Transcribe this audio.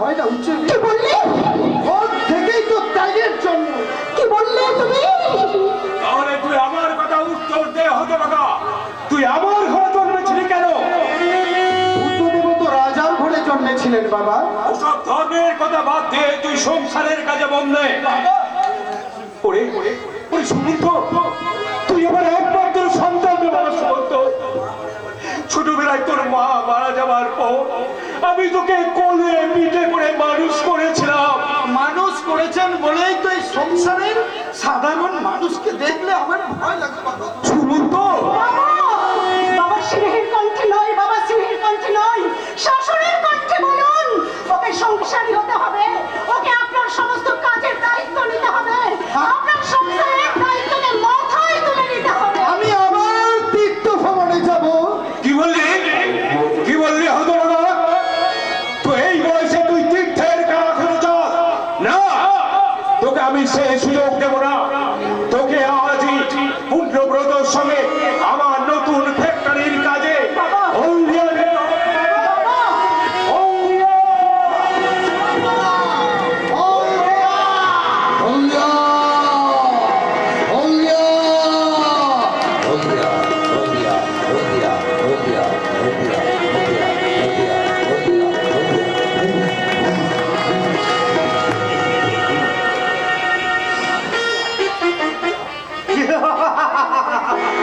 গয়না উঠছে। কি বললে? ওর থেকেই তো ত্যাগের জন্য। কি বললে তুমি? তাহলে তুই আমার কথা উত্তর দে হতো বাবা, তুই আমার ঘরে জন্মেছিলি কেন? বুদ্ধদেব তো রাজার ঘরে জন্মেছিলেন বাবা। ওসব ধর্মের কথা বাদ দিয়ে তুই সংসারের কাজে মন দে। ওরে ওরে ওরে সুমন্ত, তুই আমার একমাত্র সন্তান রে বাবা সুমন্ত। ছোটবেলায় তোর মা মারা যাওয়ার পর আমি তোকে কোলে পিঠে করে মানুষ করেছিলাম। মানুষ করেছেন বলেই তো এই সংসারের সাধারণ মানুষকে দেখলে আমার ভয় লাগে বাবা। সুমন্ত, বাবা স্নেহের কণ্ঠে নয়, বাবা স্নেহের কণ্ঠে নয়, শাসনের কণ্ঠে বলুন ওকে সংসারী হতে হবে।